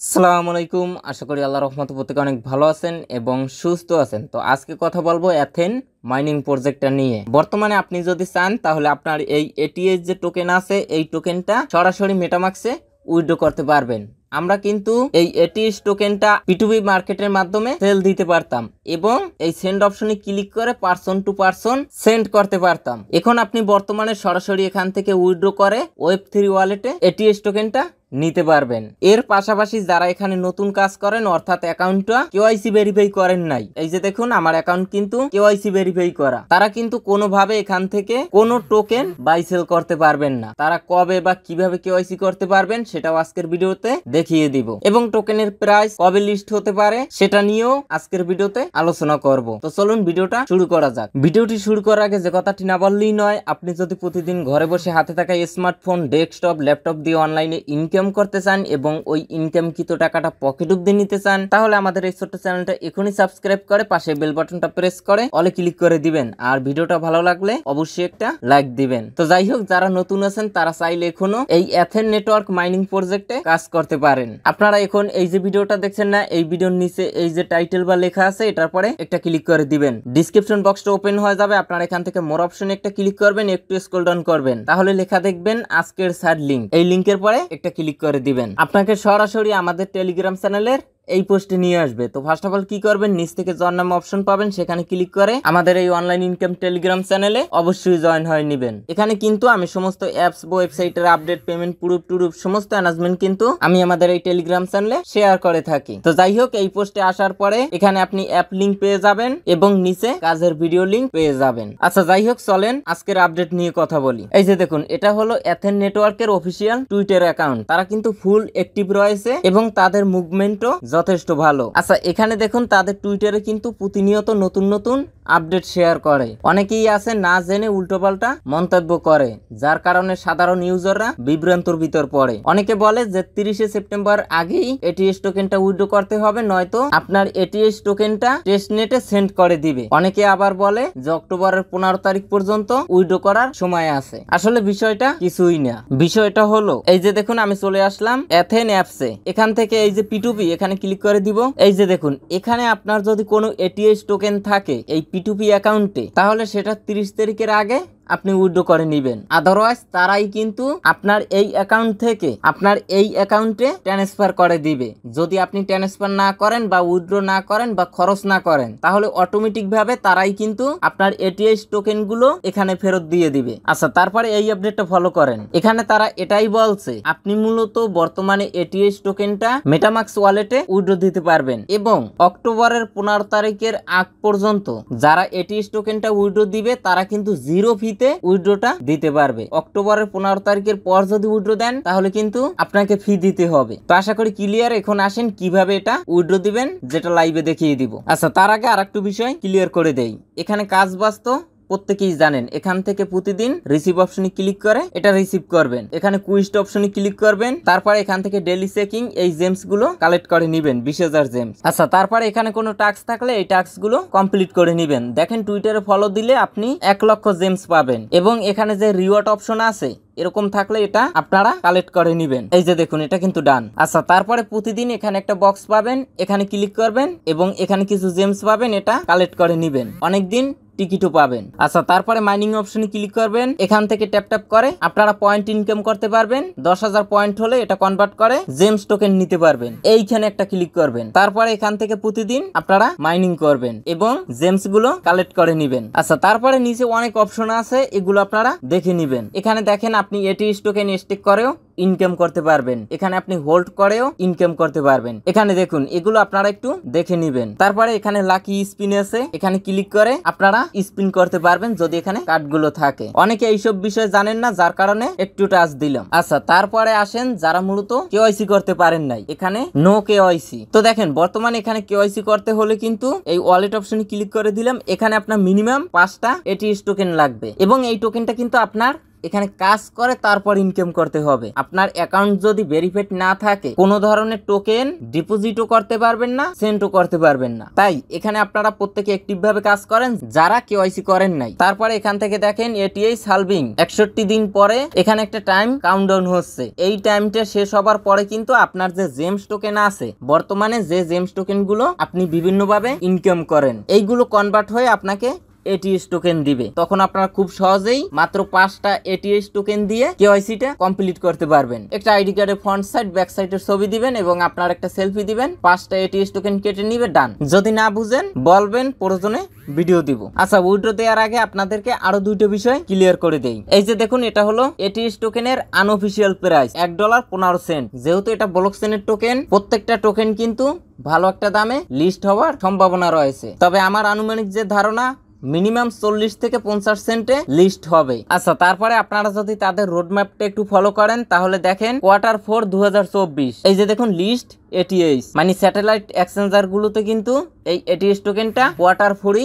আসসালামু আলাইকুম। আশা করি আল্লাহর রহমতে প্রত্যেকে অনেক ভালো আছেন এবং সুস্থ আছেন। তো আজকে কথা বলবো এথেন মাইনিং প্রজেক্টটা নিয়ে। বর্তমানে আপনি যদি চান তাহলে আপনার এই এটিএস যে টোকেন আছে এই টোকেনটা সরাসরি মেটামাক্সে উইথড্র করতে পারবেন। আমরা কিন্তু এই এটিএস টোকেনটা পিটুপি মার্কেটের মাধ্যমে সেল দিতে পারতাম এবং এই সেন্ড অপশনে ক্লিক করে পারসন টু পারসন সেন্ড করতে পারতাম। এখন আপনি বর্তমানে সরাসরি এখান থেকে উইথড্র করে ওয়েব3 ওয়ালেটে এটিএস টোকেনটা নিতে পারবেন। এর পাশাপাশি যারা এখানে নতুন কাজ করেন অর্থাৎ অ্যাকাউন্টটা কেওয়াইসি ভেরিফাই করেন নাই, এই যে দেখুন আমার অ্যাকাউন্ট কিন্তু কেওয়াইসি ভেরিফাই করা, তারা কিন্তু কোনোভাবে এখান থেকে কোনো টোকেন বাই সেল করতে পারবেন না। তারা কবে বা কিভাবে কেওয়াইসি করতে পারবেন সেটাও আজকের ভিডিওতে দেখিয়ে দিব এবং টোকেনের প্রাইস কবে লিস্ট হতে পারে সেটা নিয়েও আজকের ভিডিওতে আলোচনা করব। তো চলুন ভিডিওটা শুরু করা যাক। ভিডিওটি শুরু করার আগে যে কথাটি না বললেই নয়, আপনি যদি প্রতিদিন ঘরে বসে হাতে থাকা স্মার্টফোন, ডেস্কটপ, ল্যাপটপ দিয়ে অনলাইনে ইনকাম করতে চান এবং ওই ইনকামকৃত টাকাটা পকেট অবধি নিতে চান, তাহলে আমাদের এই ছোট্ট চ্যানেলটা এখনই সাবস্ক্রাইব করে পাশে বেল বাটনটা প্রেস করে অলে ক্লিক করে দিবেন। আর ভিডিওটা ভালো লাগলে অবশ্যই একটা লাইক দিবেন। তো যাই হোক, যারা নতুন আছেন তারা চাইলে এখনো এই এথেন নেটওয়ার্ক মাইনিং প্রজেক্টে কাজ করতে পারেন। আপনারা এখন এই যে ভিডিওটা দেখছেন না, এই ভিডিওর নিচে এই যে টাইটেল বা লেখা আছে এটার পরে একটা ক্লিক করে দিবেন। ডিসক্রিপশন বক্সটা ওপেন হয়ে যাবে, আপনারা এখান থেকে মোর অপশনে একটা ক্লিক করবেন, একটু স্ক্রল ডাউন করবেন, তাহলে লেখা দেখবেন আজকের স্যার লিংক। এই লিংকের পরে একটা ক্লিক করে দিবেন, আপনাকে সরাসরি আমাদের টেলিগ্রাম চ্যানেলের এই পোস্টে নিয়ে আসবে। তো ফার্স্ট অফ অল কি করবেন, নিচ থেকে জয়েন নামে অপশন পাবেন, সেখানে ক্লিক করে আমাদের এই অনলাইন ইনকাম টেলিগ্রাম চ্যানেলে অবশ্যই জয়েন হয়ে নেবেন। এখানে কিন্তু আমি সমস্ত অ্যাপস, ওয়েবসাইটের আপডেট, পেমেন্ট, প্রুফ টুরুফ সমস্ত অ্যানাউন্সমেন্ট কিন্তু আমি আমাদের এই টেলিগ্রাম চ্যানেলে শেয়ার করে থাকি। তো যাই হোক, এই পোস্টে আসার পরে এখানে আপনি অ্যাপ লিংক পেয়ে যাবেন এবং নিচে কাজের ভিডিও লিংক পেয়ে যাবেন। আচ্ছা যাই হোক, চলেন আজকের আপডেট নিয়ে কথা বলি। এই যে দেখুন, এটা হলো এথেন নেটওয়ার্কের অফিসিয়াল টুইটার অ্যাকাউন্ট। তারা কিন্তু ফুল অ্যাক্টিভ রয়েছে এবং তাদের মুভমেন্টও যথেষ্ট ভালো। আচ্ছা এখানে দেখুন, তাদের টুইটারে কিন্তু প্রতিনিয়ত নতুন নতুন আপডেট শেয়ার করে। অনেকেই আছে না জেনে উল্টোপাল্টা মন্তব্য করে, যার কারণে সাধারণ ইউজাররা বিভ্রান্তর ভিতর পড়ে। অনেকে বলে যে 30শে সেপ্টেম্বর আগেই এটিএস টোকেনটা উইথড্র করতে হবে, নয়তো আপনার এটিএস টোকেনটা টেস্টনেটে সেন্ড করে দিবে। অনেকে আবার বলে যে অক্টোবরের 15 তারিখ পর্যন্ত উইথড্র করার সময় আছে। আসলে বিষয়টা কিছুই না। বিষয়টা হলো এই যে দেখুন, আমি চলে আসলাম এথেন অ্যাপসে। এখান থেকে এই যে পিটুপি এখানে ক্লিক করে দিব। এই যে দেখুন, এখানে আপনার যদি কোনো এটিএস টোকেন থাকে এই পিটুপি অ্যাকাউন্টে, তাহলে সেটা 30 তারিখের আগে আপনি উইথড্র করে নেবেন। আদারওয়াইজ তারাই কিন্তু আপনার এই অ্যাকাউন্ট থেকে আপনার এই অ্যাকাউন্টে ট্রান্সফার করে দিবে। যদি আপনি ট্রান্সফার না করেন বা উইথড্র না করেন বা খরচ না করেন, তাহলে অটোমেটিক ভাবে তারাই কিন্তু আপনার এটিএস টোকেন গুলো এখানে ফেরত দিয়ে দিবে। আচ্ছা, তারপরে এই আপডেটটা ফলো করেন। এখানে তারা এটাই বলছে, আপনি মূলত বর্তমানে এটিএস টোকেনটা মেটামাক্স ওয়ালেটে উইথড্র দিতে পারবেন এবং অক্টোবরের 15 তারিখের আগ পর্যন্ত যারা এটিএস টোকেনটা উইথড্র দিবে তারা কিন্তু 0 ফিতে উইথড্রটা দিতে পারবে। অক্টোবরের 15 তারিখের পর যদি উইথড্র দেন তাহলে কিন্তু আপনাকে ফি দিতে হবে। তো আশা করি ক্লিয়ার। এখন আসেন কিভাবে এটা উইথড্র দিবেন, যেটা লাইভে দেখিয়ে দিব। আচ্ছা, তার আগে আরেকটু বিষয় ক্লিয়ার করে দেই। এখানে কাজ বাস্তব প্রত্যেকেই জানেন। এখান থেকে প্রতিদিন রিসিভ অপশনে ক্লিক করে এটা রিসিভ করবেন। এখানে কুইস্ট অপশনে ক্লিক করবেন, তারপরে এখান থেকে ডেইলি চেকিং এই জেমস গুলো কালেক্ট করে নেবেন, 20,000 জেমস। আচ্ছা, তারপরে এখানে কোনো টাস্ক থাকলে এই টাস্ক গুলো কমপ্লিট করে নেবেন। দেখেন টুইটারে ফলো দিলে আপনি 1 লক্ষ জেমস পাবেন এবং এখানে যে রিওয়ার্ড অপশন আছে এরকম থাকলে এটা আপনারা কালেক্ট করে নেবেন। এই যে দেখুন, এটা কিন্তু ডান। আচ্ছা, তারপরে প্রতিদিন এখানে একটা বক্স পাবেন, এখানে ক্লিক করবেন এবং এখানে কিছু জেমস পাবেন, এটা কালেক্ট করে নেবেন। অনেকদিন টিকিটও পাবেন। আচ্ছা, তারপরে মাইনিং অপশনে ক্লিক করবেন। এখান থেকে ট্যাপ ট্যাপ করে আপনারা পয়েন্ট ইনকাম করতে পারবেন। 10,000 পয়েন্ট হলে এটা কনভার্ট করে জেমস টোকেন নিতে পারবেন। এইখানে একটা ক্লিক করবেন, তারপরে এখান থেকে প্রতিদিন আপনারা মাইনিং করবেন এবং জেমস গুলো কালেক্ট করে নেবেন। আচ্ছা, তারপরে নিচে অনেক অপশন আছে, এগুলো আপনারা দেখে নেবেন। এখানে দেখেন আপনি এটিএস টোকেন স্টেক করেও ইনকাম করতে পারবেন, এখানে আপনি হোল্ড করেও ইনকাম করতে পারবেন। এখানে দেখুন, এগুলো আপনারা একটু দেখে নেবেন। তারপরে এখানে লাকি স্পিন আছে, এখানে ক্লিক করে আপনারা স্পিন করতে পারবেন যদি এখানে কার্ডগুলো থাকে। অনেকে এইসব বিষয় জানেন না, যার কারণে একটু টাচ দিলাম। আচ্ছা, তারপরে আসেন যারা মূলত কেওয়াইসি করতে পারেন নাই, এখানে নো কেওয়াইসি। তো দেখেন বর্তমানে এখানে কেওয়াইসি করতে হলে কিন্তু এই ওয়ালেট অপশনে ক্লিক করে দিলাম। এখানে আপনার মিনিমাম 5টা এটিএস টোকেন লাগবে এবং এই টোকেনটা কিন্তু আপনার এখানে কাজ করে তারপর ইনকাম করতে হবে। আপনার অ্যাকাউন্ট যদি ভেরিফাইড না থাকে কোনো ধরনের টোকেন ডিপোজিটও করতে পারবেন না, সেন্ডও করতে পারবেন না। তাই এখানে আপনারা প্রত্যেকে অ্যাক্টিভ ভাবে কাজ করেন যারা কেওয়াইসি করেন নাই। তারপরে এখান থেকে দেখেন এটিএই সালভিং 61 দিন পরে এখানে একটা টাইম কাউন্টডাউন হচ্ছে। এই টাইমটা শেষ হবার পরে কিন্তু আপনার যে জেমস টোকেন আছে, বর্তমানে যে জেমস টোকেন গুলো আপনি বিভিন্নভাবে ইনকাম করেন, এইগুলো কনভার্ট হয়ে আপনাকে এটিএস টোকেন দিবে। তখন আপনারা খুব সহজেই মাত্র 5টা এটিএস টোকেন দিয়ে কেওয়াইসিটা কমপ্লিট করতে পারবেন। একটা আইডি কার্ডের ফ্রন্ট সাইড ব্যাক সাইডের ছবি দিবেন এবং আপনার একটা সেলফি দিবেন, 5টা এটিএস টোকেন কেটে নিবে, ডান। যদি না বুঝেন বলবেন, প্রয়োজনে ভিডিও দিব। আচ্ছা, উইথড্র দেওয়ার আগে আপনাদেরকে আরো দুইটা বিষয় ক্লিয়ার করে দেই। এই যে দেখুন, এটা হলো এটিএস টোকেনের আনঅফিসিয়াল প্রাইস $1.15। যেহেতু এটা ব্লক চেইনের টোকেন, প্রত্যেকটা টোকেন কিন্তু ভালো একটা দামে লিস্ট হওয়ার সম্ভাবনা রয়েছে। তবে আমার আনুমানিক যে ধারণা, মিনিমাম 40 থেকে 50 সেন্টে লিস্ট হবে। আচ্ছা, তারপরে আপনারা যদি তাদের রোডম্যাপটা একটু ফলো করেন তাহলে দেখেন Q4 2024, এই যে দেখুন লিস্ট এটিএস, মানে স্যাটেলাইট এক্সচেঞ্জার গুলোতে কিন্তু এই এটিএস টোকেনটা Q4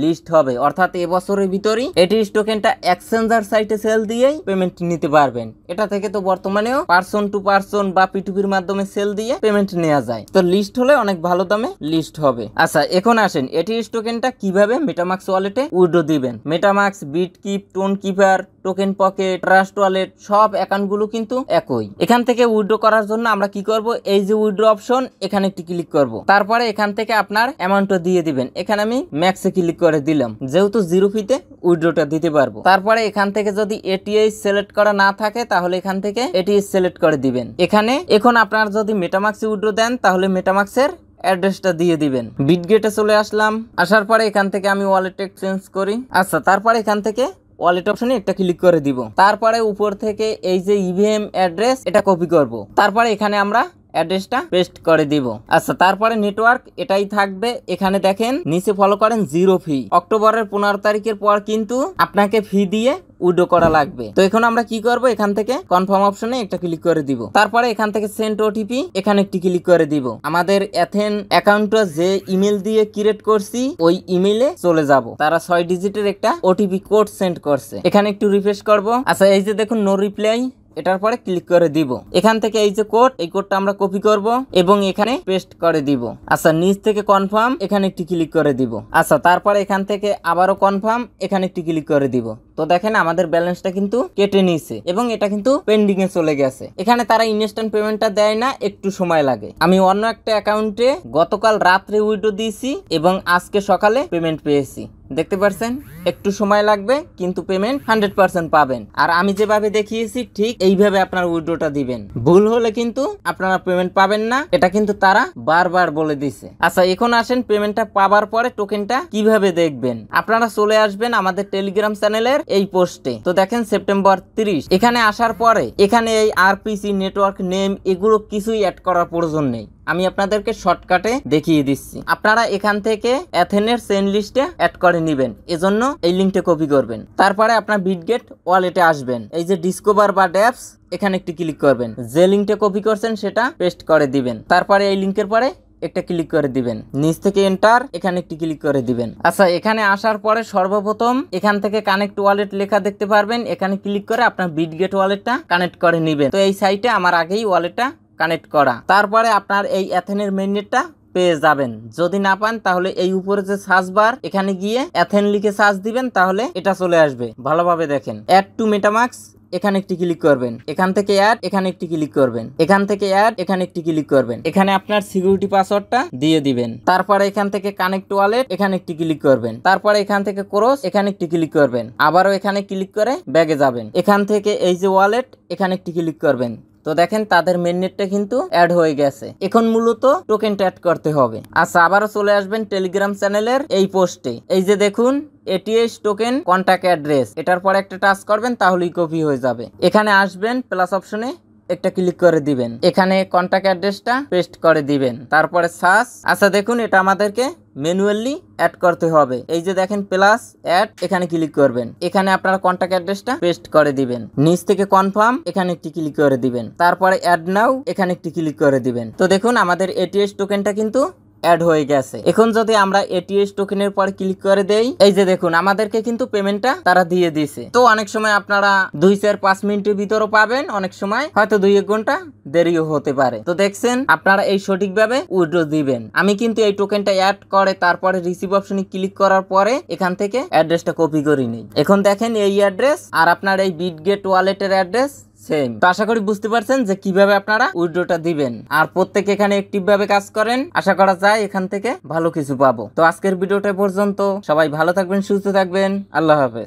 লিস্ট হবে, অর্থাৎ এবছরের ভিতরেই এটিএস টোকেনটা এক্সচেঞ্জার সাইটে সেল দিয়েই পেমেন্ট নিতে পারবেন। এটা থেকে তো বর্তমানেও পারসন টু পারসন বা পিটুপির মাধ্যমে সেল দিয়ে পেমেন্ট নেওয়া যায়। তো লিস্ট হলে অনেক ভালো দামে লিস্ট হবে। আচ্ছা, এখন আসেন এটিএস টোকেনটা কিভাবে মেটামাক্স ওয়ালেটে উইথড্র দিবেন। MetaMask, BitKeep, Tonkeeper, TokenPocket, Trust wallet সব অ্যাকাউন্ট গুলো কিন্তু একই। এখান থেকে উইথড্র করার জন্য আমরা কি করব, এই যে উইথড্র অপশন, এখানে একটি ক্লিক করব। তারপরে এখান থেকে আপনার অ্যামাউন্টটা দিয়ে দিবেন। এখানে আমি ম্যাক্সে ক্লিক করে দিলাম, যেহেতু 0 ফিতে উইথড্রটা দিতে পারবো। তারপরে এখান থেকে যদি এটিএস সিলেক্ট করা না থাকে তাহলে এখান থেকে এটিএস সিলেক্ট করে দিবেন। এখানে এখন আপনার যদি মেটামাক্সে উইথড্র দেন তাহলে মেটামাক্সের অ্যাড্রেসটা দিয়ে দিবেন। বিটগেটে চলে আসলাম, আসার পরে এখান থেকে আমি ওয়ালেট চেঞ্জ করি। আচ্ছা, তারপরে এখান থেকে ওয়ালেট অপশনে একটা ক্লিক করে দিব। তারপরে উপর থেকে এই যে ইভিএম অ্যাড্রেস, এটা কপি করব। তারপরে এখানে আমরা অ্যাড্রেসটা পেস্ট করে দিব। আচ্ছা, তারপরে নেটওয়ার্ক এটাই থাকবে। এখানে দেখেন নিচে ফলো করেন 0 ফি। অক্টোবরের 15 তারিখের পর কিন্তু আপনাকে ফি দিয়ে উইথড্র করা লাগবে। তো এখন আমরা কি করব, এখান থেকে কনফার্ম অপশনে একটা ক্লিক করে দিব। তারপরে এখান থেকে সেন্ড ওটিপি, এখানে একটি ক্লিক করে দিব। আমাদের এথেন অ্যাকাউন্টটা যে ইমেল দিয়ে ক্রিয়েট করছি ওই ইমেলে চলে যাব। তারা 6 ডিজিটের একটা ওটিপি কোড সেন্ড করছে। এখানে একটু রিফ্রেশ করব। আচ্ছা, এই যে দেখুন নো রিপ্লাই, এটার পরে ক্লিক করে দিব। এখান থেকে এই যে কোড, এই কোডটা আমরা কপি করব এবং এখানে পেস্ট করে দিব। আচ্ছা, নিচ থেকে কনফার্ম, এখানে একটি ক্লিক করে দিব। আচ্ছা, তারপরে এখান থেকে আবারও কনফার্ম, এখানে একটি ক্লিক করে দিব। তো দেখেন আমাদের ব্যালেন্সটা কিন্তু কেটে নিয়েছে এবং এটা কিন্তু পেন্ডিং এ চলে গেছে। এখানে তারা ইনস্ট্যান্ট পেমেন্টটা দেয় না, একটু সময় লাগে। আমি অন্য একটা অ্যাকাউন্টে গতকাল রাত্রে উইথড্র দিয়েছি এবং আজকে সকালে পেমেন্ট পেয়েছি। দেখতে পাচ্ছেন, একটু সময় লাগবে কিন্তু পেমেন্ট 100% পাবেন। আর আমি যেভাবে দেখিয়েছি ঠিক এইভাবে আপনার উইথড্রটা দিবেন। ভুল হলে কিন্তু আপনারা পেমেন্ট পাবেন না, এটা কিন্তু তারা বারবার বলে দিছে। আচ্ছা, এখন আসেন পেমেন্টটা পাবার পরে টোকেনটা কিভাবে দেখবেন। আপনারা চলে আসবেন আমাদের টেলিগ্রাম চ্যানেলের এই পোস্টে। তো দেখেন সেপ্টেম্বর 30, এখানে আসার পরে এখানে এই আরপিসি নেটওয়ার্ক নেম এগুলো কিছুই অ্যাড করার প্রয়োজন নেই। আমি আপনাদেরকে শর্টকাটে দেখিয়ে দিচ্ছি। আপনারা এখান থেকে অ্যাথেনের সেন্ড লিস্টে অ্যাড করে নেবেন, এজন্য এই লিঙ্কটা কপি করবেন। তারপরে আপনার বিটগেট ওয়ালেটে আসবেন, এই যে ডিসকভার বা ড্যাপস, এখানে একটি ক্লিক করবেন। যে লিঙ্কটা কপি করছেন সেটা পেস্ট করে দিবেন। তারপরে এই লিঙ্কের পরে একটা ক্লিক করে দিবেন, নিচ থেকে এন্টার, এখানে একটি ক্লিক করে দিবেন। আচ্ছা, এখানে আসার পরে সর্বপ্রথম এখান থেকে কানেক্ট ওয়ালেট লেখা দেখতে পারবেন, এখানে ক্লিক করে আপনার বিটগেট ওয়ালেটটা কানেক্ট করে নেবেন। তো এই সাইটে আমার আগেই ওয়ালেটটা কানেক্ট করা। তারপরে আপনার এই অ্যাথেনের মেইননেটটা পেয়ে যাবেন। যদি না পান তাহলে এই উপরে যে সার্চ বার, এখানে গিয়ে অ্যাথেন লিখে সার্চ দিবেন, তাহলে এটা চলে আসবে। ভালোভাবে দেখেন, অ্যাড টু মেটামাক্স, এখানে একটি ক্লিক করবেন। এখান থেকে অ্যাড, এখানে একটি ক্লিক করবেন। এখান থেকে অ্যাড, এখানে একটি ক্লিক করবেন। এখানে আপনার সিকিউরিটি পাসওয়ার্ডটা দিয়ে দিবেন। তারপরে এখান থেকে কানেক্ট ওয়ালেট, এখানে একটি ক্লিক করবেন। তারপরে এখান থেকে ক্রস, এখানে একটি ক্লিক করবেন। আবারও এখানে ক্লিক করে ব্যাগে যাবেন। এখান থেকে এই যে ওয়ালেট, এখানে একটি ক্লিক করবেন। তো দেখেন তাদের মেইননেটটা কিন্তু অ্যাড হয়ে গেছে। এখন মূলত টোকেনটা অ্যাড করতে হবে। আচ্ছা, আবারও চলে আসবেন টেলিগ্রাম চ্যানেলের এই পোস্টে। এই যে দেখুন এটিএস টোকেন কন্টাক্ট অ্যাড্রেস, এটার পরে একটা টাচ করবেন, তাহলেই কপি হয়ে যাবে। এখানে আসবেন, প্লাস অপশনে একটা ক্লিক করে দিবেন। এখানে কন্টাক্ট অ্যাড্রেসটা পেস্ট করে দিবেন। তারপরে সার্চ। আচ্ছা, দেখুন এটা আমাদেরকে ম্যানুয়ালি অ্যাড করতে হবে। এই যে দেখেন প্লাস অ্যাড, এখানে ক্লিক করবেন। এখানে আপনারা কন্টাক্ট অ্যাড্রেসটা পেস্ট করে দিবেন। নিচ থেকে কনফার্ম, এখানে একটি ক্লিক করে দিবেন। তারপরে অ্যাড নাও, এখানে একটি ক্লিক করে দিবেন। তো দেখুন আমাদের এটিএস টোকেনটা কিন্তু অ্যাড হয়ে গেছে। এখন যদি আমরা এটিএস টোকেনের পর ক্লিক করে দেই, এই যে দেখুন আমাদেরকে কিন্তু পেমেন্টটা তারা দিয়ে দিছে। তো অনেক সময় আপনারা 2-4-5 মিনিটের ভিতরও পাবেন, অনেক সময় হয়তো 2-1 ঘন্টা দেরিও হতে পারে। তো দেখছেন আপনারা এই সঠিকভাবে উইথড্র দিবেন। আমি কিন্তু এই টোকেনটা অ্যাড করে তারপরে রিসিভ অপশনে ক্লিক করার পরে এখান থেকে অ্যাড্রেসটা কপি করে নিই। এখন দেখেন এই অ্যাড্রেস আর আপনার এই বিটগেট ওয়ালেটের অ্যাড্রেস সেম। তো আশা করি বুঝতে পারছেন যে কিভাবে আপনারা উইথড্রটা দিবেন। আর প্রত্যেকে এখানে অ্যাক্টিভ ভাবে কাজ করেন, আশা করা যায় এখান থেকে ভালো কিছু পাবো। তো আজকের ভিডিওটা পর্যন্ত, সবাই ভালো থাকবেন, সুস্থ থাকবেন, আল্লাহ হাফেজ।